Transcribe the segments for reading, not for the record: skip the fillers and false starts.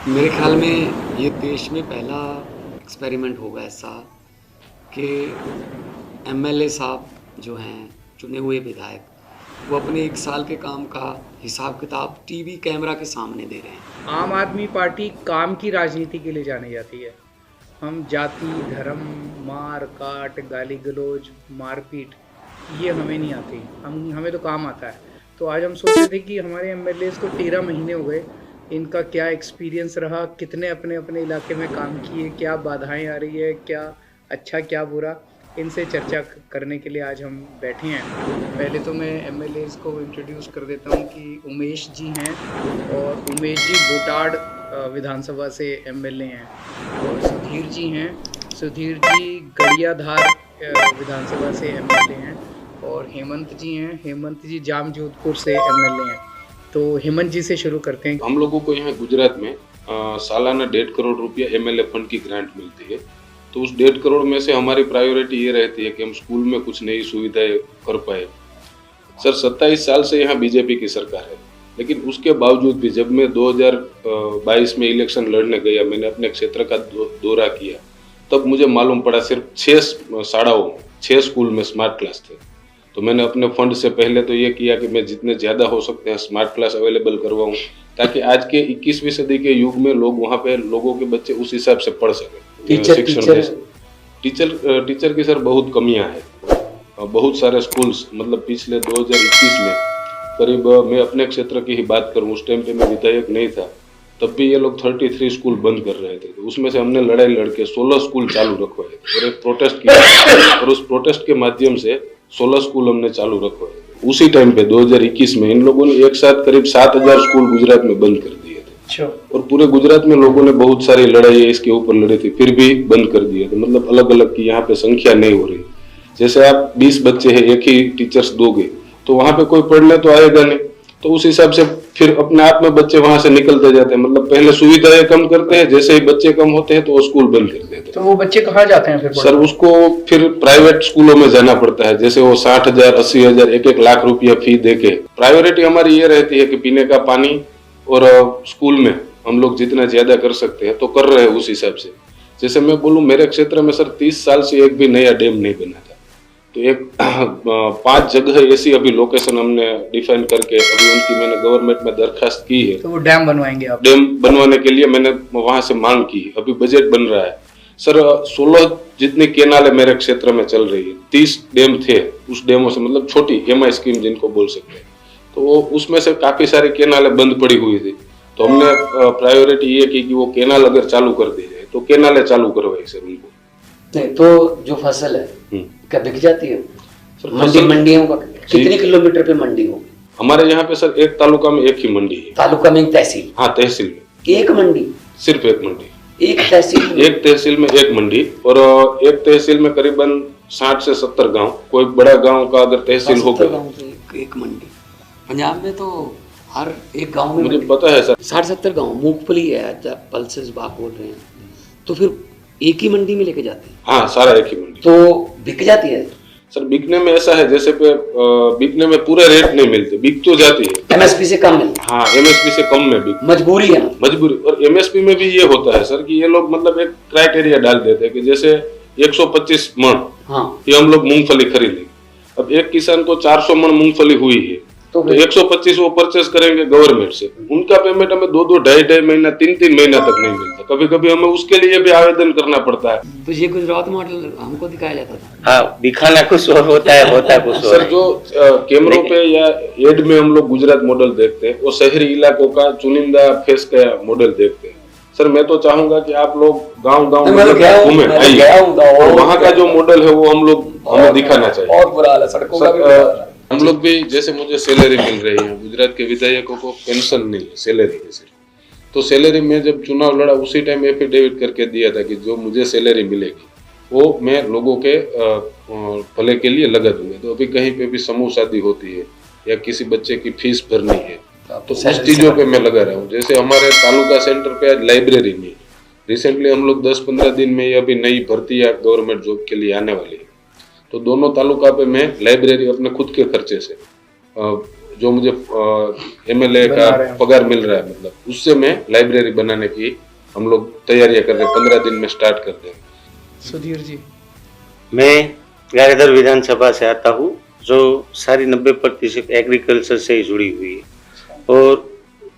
मेरे ख्याल में ये देश में पहला एक्सपेरिमेंट होगा ऐसा कि एमएलए साहब जो हैं चुने हुए विधायक वो अपने 1 साल के काम का हिसाब किताब टीवी कैमरा के सामने दे रहे हैं। आम आदमी पार्टी काम की राजनीति के लिए जानी जाती है। हम जाति, धर्म, मार काट, गाली गलौज, मारपीट ये हमें नहीं आती। हमें तो काम आता है। तो आज हम सोचे थे कि हमारे एमएलएज को 13 महीने हो गए, इनका क्या एक्सपीरियंस रहा, कितने अपने अपने इलाके में काम किए, क्या बाधाएं आ रही है, क्या अच्छा क्या बुरा, इनसे चर्चा करने के लिए आज हम बैठे हैं। पहले तो मैं एमएलएज को इंट्रोड्यूस कर देता हूं कि उमेश जी हैं और उमेश जी बोटाड विधानसभा से एमएलए हैं, और सुधीर जी हैं। सुधीर जी गड़ियाधार विधानसभा से एमएलए हैं, और हेमंत जी हैं। हेमंत जी जामजोधपुर से एमएलए हैं। तो हेमंत जी से शुरू करते हैं। हम लोगों को यहाँ गुजरात में सालाना 1.5 करोड़ रुपया एमएलए फंड की ग्रांट मिलती है। तो उस 1.5 करोड़ में से हमारी प्रायोरिटी ये रहती है कि हम स्कूल में कुछ नई सुविधाएं कर पाए। सर 27 साल से यहाँ बीजेपी की सरकार है, लेकिन उसके बावजूद भी जब मैं 2022 में इलेक्शन लड़ने गया, मैंने अपने क्षेत्र का दौरा किया, तब मुझे मालूम पड़ा सिर्फ 6 शालाओं में 6 स्कूल में स्मार्ट क्लास थे। तो मैंने अपने फंड से पहले तो ये किया कि मैं जितने ज़्यादा हो सकते हैं स्मार्ट क्लास अवेलेबल करवाऊं, ताकि आज के 21वीं सदी के युग में लोग वहाँ पे लोगों के बच्चे उस हिसाब से पढ़ सकें। टीचर की सर बहुत कमियां हैं। बहुत सारे स्कूल्स, मतलब पिछले 2021 में करीब, मैं अपने क्षेत्र की ही बात करूं, उस टाइम पे मैं विधायक नहीं था, तब भी ये लोग 33 स्कूल बंद कर रहे थे। तो उसमें से हमने लड़ाई लड़के 16 स्कूल चालू रखवाए थे और एक प्रोटेस्ट किया, और उस प्रोटेस्ट के माध्यम से 16 स्कूल हमने चालू रखवाए थे। उसी टाइम पे 2021 में इन लोगों ने एक साथ करीब 7,000 स्कूल गुजरात में बंद कर दिए थे। और पूरे गुजरात में लोगों ने बहुत सारी लड़ाई इसके ऊपर लड़ी थी, फिर भी बंद कर दिए थे। मतलब अलग अलग की यहाँ पे संख्या नहीं हो रही। जैसे आप 20 बच्चे हैं, एक ही टीचर्स दोगे तो वहां पे कोई पढ़ने तो आएगा नहीं, तो उस हिसाब से फिर अपने आप में बच्चे वहां से निकलते जाते हैं। मतलब पहले सुविधाएं कम करते हैं, जैसे ही बच्चे कम होते हैं तो वो स्कूल बंद कर देते हैं। तो वो बच्चे कहाँ जाते हैं फिर? सर उसको फिर प्राइवेट स्कूलों में जाना पड़ता है, जैसे वो 60,000, 80,000, 1-1 लाख रुपया फी देके। प्रायोरिटी हमारी ये रहती है कि पीने का पानी और स्कूल में हम लोग जितना ज्यादा कर सकते हैं तो कर रहे हैं उस हिसाब से। जैसे मैं बोलूं, मेरे क्षेत्र में सर 30 साल से एक भी नया डैम नहीं बना था। तो एक 5 जगह ऐसी अभी लोकेशन हमने डिफाइन करके अभी उनकी मैंने गवर्नमेंट में दरखास्त की है। तो वो डैम बनवाएंगे आप? डैम बनवाने के लिए मैंने वहां से मांग की, अभी बजट बन रहा है। सर 16 जितनी केनालें मेरे क्षेत्र में चल रही है, 30 डैम थे। उस डैमों से, मतलब छोटी एमआई स्कीम जिनको बोल सकते हैं, तो उसमें से काफी सारी केनालें बंद पड़ी हुई थी। तो हमने प्रायोरिटी ये की कि वो केनाल अगर चालू कर दी जाए तो केनालें चालू करवाई सर उनको। नहीं तो जो फसल है क्या बिक जाती है? मंडियों का कितने किलोमीटर पे मंडी हो? हमारे यहाँ पे सर एक तालुका में एक ही मंडी है। तालुका में एक तहसील? हाँ, तहसील में एक मंडी? सिर्फ एक मंडी। एक तहसील में एक मंडी, और एक तहसील में करीबन 60 से 70 गांव। कोई बड़ा गांव का अगर तहसील हो गया, एक मंडी। पंजाब में तो हर एक गांव में मुझे पता है सर 60-70 गांव। मूंगफली है, पल्सेस बाग बोल रहे हैं, तो फिर एक ही मंडी में लेके जाते हैं? हाँ, सारा एक ही मंडी। तो बिक जाती है? सर बिकने में ऐसा है, जैसे पे बिकने में पूरे रेट नहीं मिलते, बिक तो जाती है। एमएसपी से कम मिलती? हाँ, एमएसपी से कम में बिक। मजबूरी है? मजबूरी। और एमएसपी में भी ये होता है सर कि ये लोग मतलब एक क्राइटेरिया डाल देते हैं कि जैसे 125 मन ये हम लोग मूंगफली खरीदेंगे। अब एक किसान को 400 मन मूंगफली हुई है, तो 125 वो परचेस करेंगे गवर्नमेंट से। उनका पेमेंट हमें 2-2, 2.5 महीना, 3-3 महीना तक नहीं मिलता। कभी कभी हमें उसके लिए भी आवेदन करना पड़ता है। तो ये गुजरात मॉडल हमको दिखाया जाता था। हाँ, दिखाना कुछ और होता है कुछ और। सर जो कैमरों पे या एड में हम लोग गुजरात मॉडल देखते हैं, वो शहरी इलाकों का चुनिंदा फेस का मॉडल देखते हैं। सर मैं तो चाहूंगा कि आप लोग गाँव-गाँव घूमें, आइए, वहाँ का जो मॉडल है वो हमें दिखाना चाहिए। बहुत बुरा हाल है सड़कों का। हम लोग भी, जैसे मुझे सैलरी मिल रही है, गुजरात के विधायकों को पेंशन नहीं है, सैलरी है सिर्फ। तो सैलरी में जब चुनाव लड़ा उसी टाइम एफिडेविट करके दिया था कि जो मुझे सैलरी मिलेगी वो मैं लोगों के भले के लिए लगा दूंगा। तो अभी कहीं पे भी समूह शादी होती है या किसी बच्चे की फीस भरनी है तो उस चीजों पे मैं लगा रहा हूँ। जैसे हमारे तालुका सेंटर पे आज लाइब्रेरी में रिसेंटली हम लोग 10-15 दिन में अभी नई भर्ती या गवर्नमेंट जॉब के लिए आने वाली है, तो दोनों तालुका पे मैं लाइब्रेरी अपने खुद के खर्चे से जो मुझे एमएलए बना का रहे हैं। पगार मिल रहा है, मतलब उससे मैं लाइब्रेरी बनाने की हम लोग तैयारियां कर रहे हैं। 15 दिन में स्टार्ट कर देंगे। सुधीर जी। मैं गायधर विधानसभा से आता हूँ, जो सारी 90% एग्रीकल्चर से ही जुड़ी हुई है और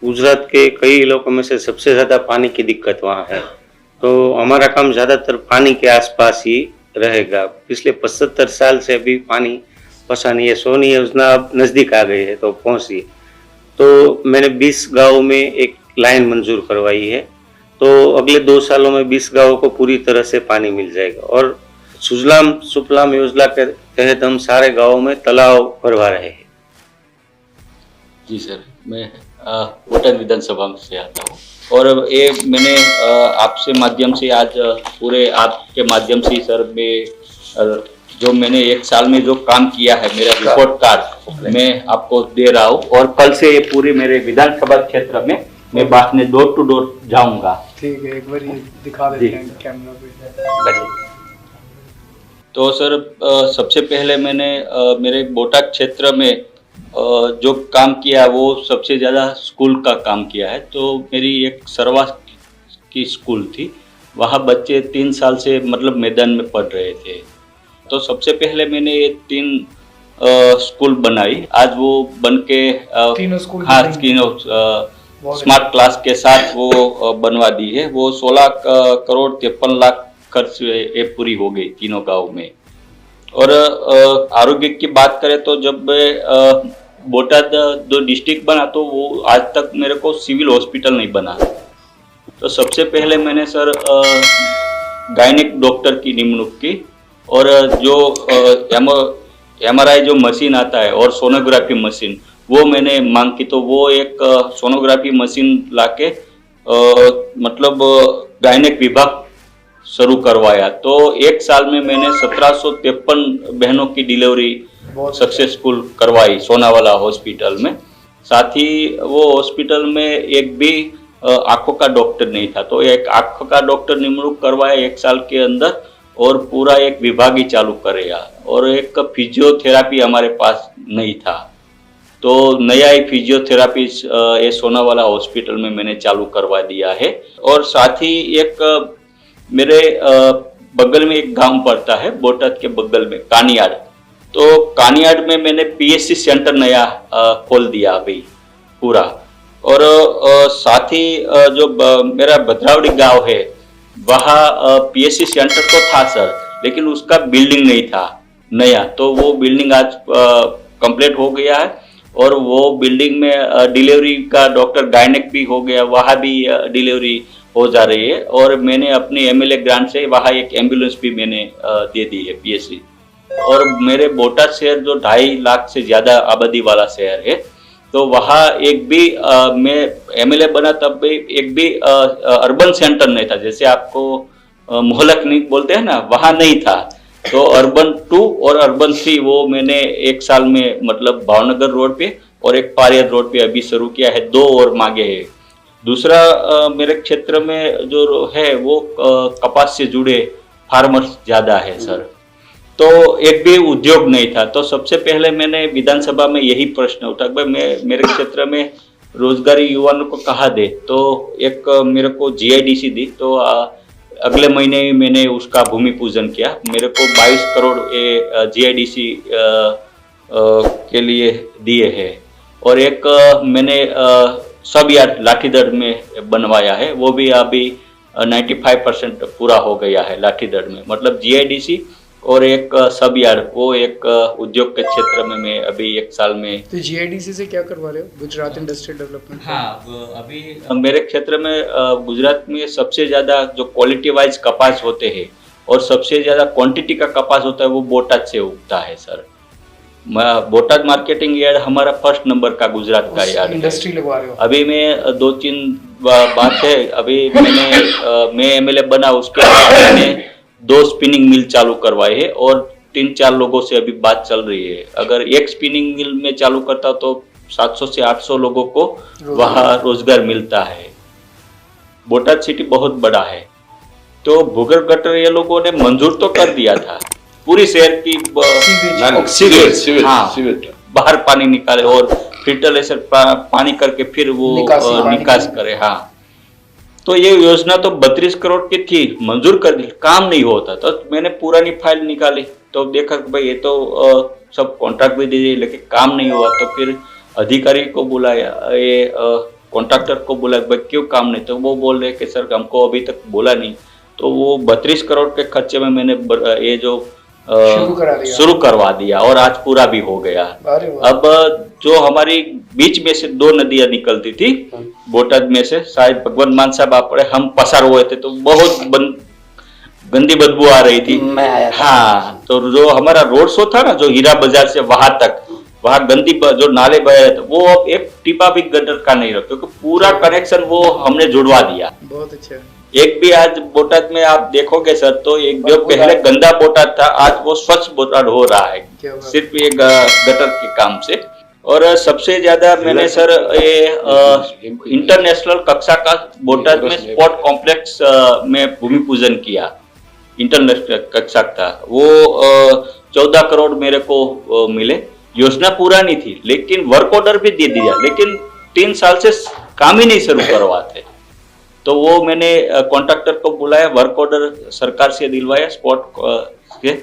गुजरात के कई इलाकों में से सबसे ज़्यादा पानी की दिक्कत वहाँ है। तो हमारा काम ज़्यादातर पानी के आसपास ही रहेगा। पिछले 75 साल से अभी पानी पहुँचा नहीं है। सोनी योजना अब नज़दीक आ गई है तो पहुँची। तो मैंने 20 गाँव में एक लाइन मंजूर करवाई है। तो अगले 2 सालों में 20 गाँवों को पूरी तरह से पानी मिल जाएगा और सुजलाम सुफलाम योजना के तहत हम सारे गाँवों में तालाब भरवा रहे हैं। जी सर, मैं बोटाद विधानसभा से आता हूँ और ये मैंने आपसे माध्यम से आज पूरे आपके माध्यम से सर मैं जो मैंने 1 साल में जो काम किया है मेरा रिपोर्ट कार्ड मैं आपको दे रहा हूँ और कल से ये पूरे मेरे विधानसभा क्षेत्र में मैं बांटने डोर टू डोर जाऊंगा। ठीक है, एक बार ये दिखा देते हैं कैमरा पे। तो सर सबसे पहले मैंने मेरे बोटाद क्षेत्र में जो काम किया वो सबसे ज़्यादा स्कूल का काम किया है। तो मेरी एक सरवा की स्कूल थी, वहाँ बच्चे 3 साल से मतलब मैदान में पढ़ रहे थे। तो सबसे पहले मैंने ये 3 स्कूल बनाई। आज वो बन के तीनों स्कूल हाँ तीनों स्मार्ट क्लास के साथ वो बनवा दी है। वो 16 करोड़ 53 लाख खर्च ये पूरी हो गई तीनों गाँव में। और आरोग्य की बात करें तो जब बोटाद जो डिस्ट्रिक्ट बना तो वो आज तक मेरे को सिविल हॉस्पिटल नहीं बना। तो सबसे पहले मैंने सर गायनिक डॉक्टर की निमणूक की और जो MRI जो मशीन आता है और सोनोग्राफी मशीन वो मैंने मांग की। तो वो एक सोनोग्राफी मशीन लाके मतलब गायनिक विभाग शुरू करवाया। तो 1 साल में मैंने 1753 बहनों की डिलीवरी सक्सेसफुल करवाई सोनावाला हॉस्पिटल में। साथ ही वो हॉस्पिटल में एक भी आंखों का डॉक्टर नहीं था, तो एक आंखों का डॉक्टर निमणूक करवाया 1 साल के अंदर और पूरा एक विभाग ही चालू करेगा। और एक फिजियोथेरापी हमारे पास नहीं था, तो नया ही फिजियोथेरापी ये सोनावाला हॉस्पिटल में मैंने चालू करवा दिया है। और साथ ही एक मेरे बगल में एक गांव पड़ता है बोटाद के बगल में कानियाड़। तो कानियाड़ में मैंने PSC सेंटर नया खोल दिया अभी पूरा। और साथ ही जो मेरा भद्रावड़ी गांव है वहाँ PSC सेंटर तो था सर, लेकिन उसका बिल्डिंग नहीं था नया। तो वो बिल्डिंग आज कंप्लीट हो गया है और वो बिल्डिंग में डिलीवरी का डॉक्टर गायनेक भी हो गया, वहाँ भी डिलीवरी हो जा रही है। और मैंने अपने MLA ग्रांट से वहाँ एक एम्बुलेंस भी मैंने दे दी है PSC। और मेरे बोटाद शहर जो 2.5 लाख से ज़्यादा आबादी वाला शहर है, तो वहाँ एक भी मैं MLA बना तब भी एक भी अर्बन सेंटर नहीं था। जैसे आपको मोहल्ला क्लिनिक बोलते हैं ना, वहाँ नहीं था। तो अर्बन 2 और अर्बन 3 वो मैंने 1 साल में मतलब भावनगर रोड पे और एक पारियद रोड पे अभी शुरू किया है, 2 और मांगे है। दूसरा मेरे क्षेत्र में जो है वो कपास से जुड़े फार्मर्स ज़्यादा है सर, तो एक भी उद्योग नहीं था। तो सबसे पहले मैंने विधानसभा में यही प्रश्न उठा कि मैं मेरे क्षेत्र में रोजगारी युवाओं को कहाँ दे। तो एक मेरे को GIDC दी, तो अगले महीने ही मैंने उसका भूमि पूजन किया। मेरे को 22 करोड़ GIDC के लिए दिए हैं। और एक मैंने सब यार्ड लाठीदड़ में बनवाया है, वो भी अभी 95% पूरा हो गया है लाठीदड़ में। मतलब GIDC और एक सब यार्ड, वो एक उद्योग के क्षेत्र में मैं अभी 1 साल में। तो GIDC से क्या करवा रहे हो? Gujarat industrial development. हाँ, अभी मेरे क्षेत्र में गुजरात में सबसे ज़्यादा जो क्वालिटी वाइज कपास होते हैं और सबसे ज़्यादा क्वांटिटी का कपास होता है वो बोटाद से उगता है सर। बोटाद मार्केटिंग यार्ड हमारा 1st नंबर का गुजरात का यार्ड है। इंडस्ट्री लगवा रहे हो? अभी मैं 2-3 बात है, अभी मैं MLA बना उसके बाद मैंने 2 स्पिनिंग मिल चालू करवाए हैं और 3-4 लोगों से अभी बात चल रही है। अगर एक स्पिनिंग मिल में चालू करता तो 700 से 800 लोगों को वहाँ रोजगार मिलता है। बोटाद सिटी बहुत बड़ा है, तो भूगर्भ गटर ये लोगों ने मंजूर तो कर दिया था पूरी शहर की सीवेज हाँ, बाहर पानी निकाले और फिल्टरेशन पानी करके फिर वो निकासी निकास करे। हाँ, तो ये योजना तो 32 करोड़ की थी, मंजूर कर दी, काम नहीं होता। तो मैंने पुरानी फाइल निकाली तो देखा कि भाई ये तो सब कॉन्ट्रैक्ट भी दे दिए लेकिन काम नहीं हुआ। तो फिर अधिकारी को बुलाया, ये कॉन्ट्रैक्टर को बुलाया, भाई क्यों काम नहीं? तो वो बोल रहे कि सर हमको अभी तक बोला नहीं। तो वो 32 करोड़ के खर्चे में मैंने ये जो शुरू करवा दिया और आज पूरा भी हो गया। अब जो हमारी बीच में से 2 नदियां निकलती थी बोटाद में से, शायद भगवंत मान साहब आप पड़े, हम पसार हुए थे तो बहुत गंदी बदबू आ रही थी। मैं आया था। हाँ, तो जो हमारा रोड शो था ना, जो हीरा बाजार से वहां तक, वहां गंदी जो नाले बह रहे थे, वो अब एक टिपा भी गटर का नहीं रहा, क्योंकि पूरा कनेक्शन वो हमने जुड़वा दिया। बहुत अच्छा। एक भी आज बोटाद में आप देखोगे सर, तो एक जो पहले गंदा बोटाद था आज वो स्वच्छ बोटाद हो रहा है, सिर्फ ये गटर के काम से। और सबसे ज्यादा मैंने सर ये इंटरनेशनल कक्षा का बोटाद में स्पोर्ट कॉम्प्लेक्स में भूमि पूजन किया। इंटरनेशनल कक्षा का वो 14 करोड़ मेरे को मिले। योजना पुरानी थी लेकिन वर्क ऑर्डर भी दे दिया, लेकिन 3 साल से काम ही नहीं शुरू करवाते। तो वो मैंने कॉन्ट्रैक्टर को बुलाया, वर्क ऑर्डर सरकार से दिलवाया स्पॉट के,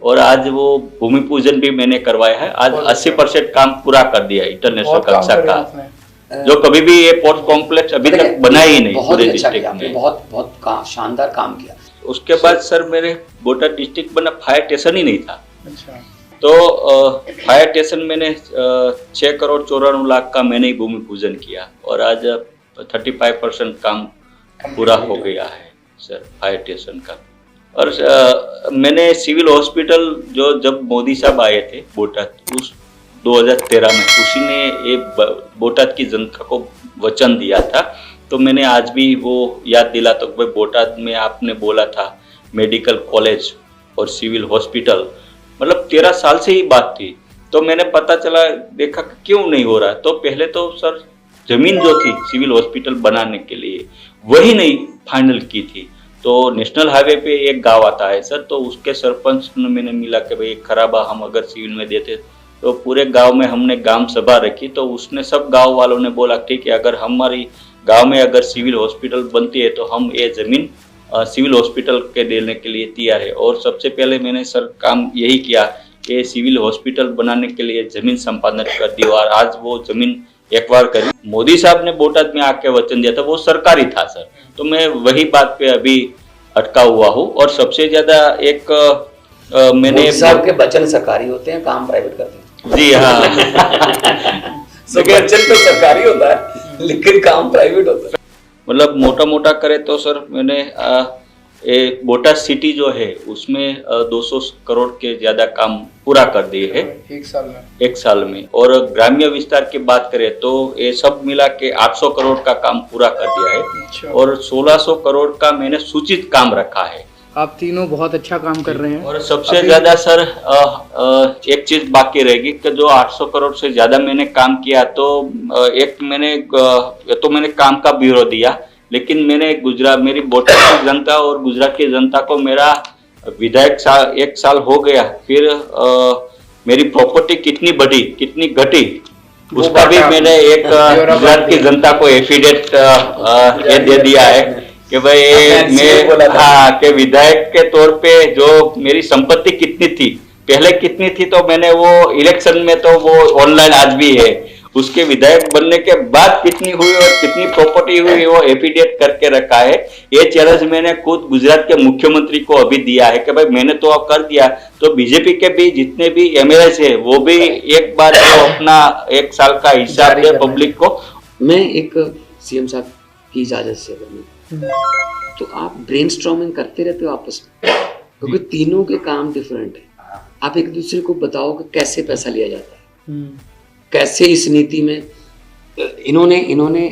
और आज वो भूमि पूजन भी मैंने करवाया है। आज 80% काम पूरा कर दिया इंटरनेशनल कक्षा का, जो कभी भी ये पोर्ट कॉम्प्लेक्स अभी तक बना ही नहीं पूरे डिस्ट्रिक्ट में। बहुत बहुत शानदार काम किया। उसके बाद सर मेरे बोटाद डिस्ट्रिक्ट बना फायर स्टेशन ही नहीं था। अच्छा। तो फायर स्टेशन मैंने 6 करोड़ 94 लाख का मैंने ही भूमि पूजन किया, और आज 35% काम पूरा हो गया है सर फायर स्टेशन का। और मैंने सिविल हॉस्पिटल जो जब मोदी साहब आए थे बोटाद उस 2013 में, उसी ने ये बोटाद की जनता को वचन दिया था। तो मैंने आज भी वो याद दिला, तो भाई बोटाद में आपने बोला था मेडिकल कॉलेज और सिविल हॉस्पिटल, मतलब 13 साल से ही बात थी। तो मैंने पता चला, देखा क्यों नहीं हो रहा। तो पहले तो सर जमीन जो थी सिविल हॉस्पिटल बनाने के लिए वही नहीं फाइनल की थी। तो नेशनल हाईवे पे एक गांव आता है सर, तो उसके सरपंच ने मैंने मिला कि भाई खराबा हम अगर सिविल में देते, तो पूरे गांव में हमने ग्राम सभा रखी। तो उसने सब गांव वालों ने बोला ठीक है, अगर हमारी गांव में अगर सिविल हॉस्पिटल बनती है तो हम ये जमीन सिविल हॉस्पिटल के देने के लिए तैयार है। और सबसे पहले मैंने सर काम यही किया कि सिविल हॉस्पिटल बनाने के लिए जमीन संपादन कर दी, और आज वो जमीन एक्वायर करी। मोदी साहब ने बोटाद में आके वचन दिया था, वो सरकारी था सर। तो मैं वही बात पे अभी अटका हुआ हूँ। और सबसे ज्यादा एक मैंने साहब के वचन सरकारी होते हैं, काम प्राइवेट करते हैं। जी हाँ वचन तो सरकारी होता है लेकिन काम प्राइवेट होता है। मतलब मोटा मोटा करे तो सर मैंने बोटाद सिटी जो है उसमें 200 करोड़ के ज्यादा काम पूरा कर दिए है एक साल में। और ग्राम्य विस्तार की बात करें तो ये सब मिला के 800 करोड़ का काम पूरा कर दिया है। और 1600 करोड़ का मैंने सूचित काम रखा है। आप तीनों बहुत अच्छा काम कर रहे हैं। और सबसे ज्यादा सर एक चीज बाकी रहेगी कि जो 800 करोड़ से ज्यादा मैंने काम किया, तो एक मैंने काम का ब्यूरो दिया, लेकिन मैंने मेरी बोटाद की जनता और गुजरात की जनता को मेरा विधायक 1 साल हो गया, फिर मेरी प्रॉपर्टी कितनी बढ़ी कितनी घटी उसका भी मैंने एक गुजरात की जनता को एफिडेविट ये दे दिया है कि भाई मैं कि विधायक के तौर पे जो मेरी संपत्ति कितनी थी पहले कितनी थी, तो मैंने वो इलेक्शन में तो वो ऑनलाइन आज भी है, उसके विधायक बनने के बाद कितनी हुई और कितनी प्रॉपर्टी हुई वो एफिडेविट करके रखा है। ये चैलेंज मैंने खुद गुजरात के मुख्यमंत्री को अभी दिया है कि भाई मैंने तो अब कर दिया, तो बीजेपी के भी जितने भी एमएलए है वो भी एक बार तो अपना 1 साल का हिसाब दे पब्लिक को। मैं एक सीएम साहब की इजाजत से तो आप ब्रेनस्टॉर्मिंग करते रहते हो आपस में, क्योंकि तीनों के काम डिफरेंट है। आप एक दूसरे को बताओ कि कैसे पैसा लिया जाता है, कैसे इस नीति में इन्होंने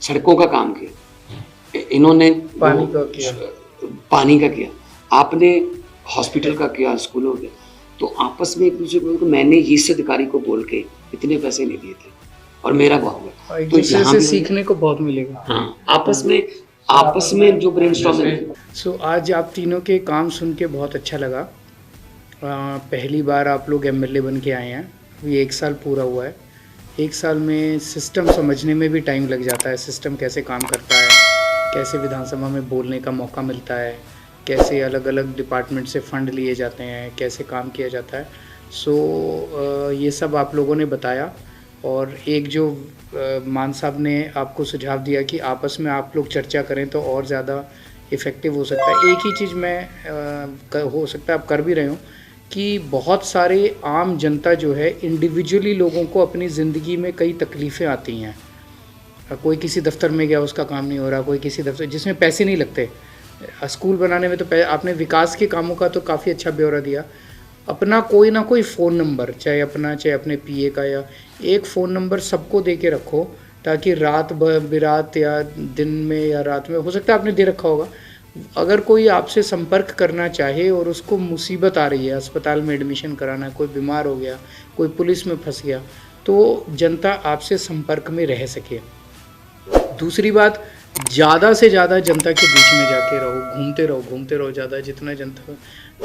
सड़कों का काम किया, इन्होंने पानी का किया, आपने हॉस्पिटल का किया, स्कूलों का। तो आपस में एक दूसरे को मैंने इस अधिकारी को बोल के इतने पैसे नहीं दिए थे और मेरा बहुत हुआ, तो इससे से सीखने को बहुत मिलेगा। हाँ, आपस में जो ब्रेनस्टॉर्मिंग। सो आज आप तीनों के काम सुन के बहुत अच्छा लगा। पहली बार आप लोग एमएलए बन के आए हैं, ये 1 साल पूरा हुआ है। एक साल में सिस्टम समझने में भी टाइम लग जाता है, सिस्टम कैसे काम करता है, कैसे विधानसभा में बोलने का मौका मिलता है, कैसे अलग अलग डिपार्टमेंट से फंड लिए जाते हैं, कैसे काम किया जाता है। ये सब आप लोगों ने बताया। और एक जो मान साहब ने आपको सुझाव दिया कि आपस में आप लोग चर्चा करें तो और ज़्यादा इफ़ेक्टिव हो सकता है। एक ही चीज़ मैं हो सकता है आप कर भी रहे हो कि बहुत सारे आम जनता जो है इंडिविजुअली लोगों को अपनी ज़िंदगी में कई तकलीफ़ें आती हैं। कोई किसी दफ्तर में गया उसका काम नहीं हो रहा, कोई किसी दफ्तर जिसमें पैसे नहीं लगते। स्कूल बनाने में तो आपने विकास के कामों का तो काफ़ी अच्छा ब्यौरा दिया। अपना कोई ना कोई फ़ोन नंबर, चाहे अपना चाहे अपने पीए का, या एक फ़ोन नंबर सबको दे के रखो, ताकि रात बिरात या दिन में या रात में, हो सकता है आपने दे रखा होगा, अगर कोई आपसे संपर्क करना चाहे और उसको मुसीबत आ रही है, अस्पताल में एडमिशन कराना है, कोई बीमार हो गया, कोई पुलिस में फंस गया, तो जनता आपसे संपर्क में रह सके। दूसरी बात, ज़्यादा से ज़्यादा जनता के बीच में जाके रहो, घूमते रहो ज़्यादा, जितना जनता।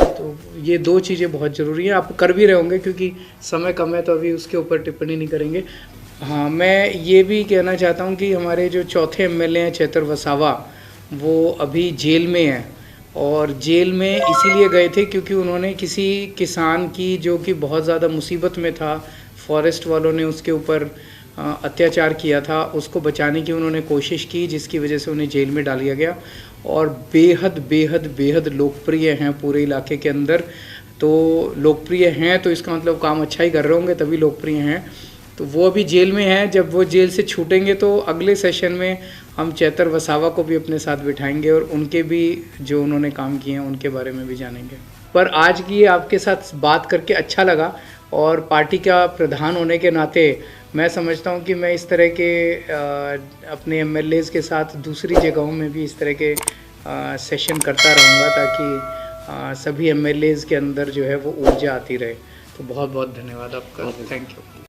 तो ये दो चीज़ें बहुत ज़रूरी हैं। आप कर भी रहे होंगे क्योंकि समय कम है, तो अभी उसके ऊपर टिप्पणी नहीं करेंगे। हाँ, मैं ये भी कहना चाहता हूँ कि हमारे जो चौथे एमएलए हैं चेतर वसावा, वो अभी जेल में हैं। और जेल में इसीलिए गए थे क्योंकि उन्होंने किसी किसान की, जो कि बहुत ज़्यादा मुसीबत में था, फॉरेस्ट वालों ने उसके ऊपर अत्याचार किया था, उसको बचाने की उन्होंने कोशिश की, जिसकी वजह से उन्हें जेल में डाल दिया गया। और बेहद बेहद बेहद लोकप्रिय हैं पूरे इलाके के अंदर। तो लोकप्रिय हैं तो इसका मतलब काम अच्छा ही कर रहे होंगे, तभी लोकप्रिय हैं। तो वो अभी जेल में हैं। जब वो जेल से छूटेंगे तो अगले सेशन में हम चेतर वसावा को भी अपने साथ बिठाएंगे और उनके भी जो उन्होंने काम किए हैं उनके बारे में भी जानेंगे। पर आज की आपके साथ बात करके अच्छा लगा, और पार्टी का प्रधान होने के नाते मैं समझता हूं कि मैं इस तरह के अपने एमएलएज़ के साथ दूसरी जगहों में भी इस तरह के सेशन करता रहूँगा, ताकि सभी एमएलएज़ के अंदर जो है वो ऊर्जा आती रहे। तो बहुत बहुत धन्यवाद आपका, थैंक यू।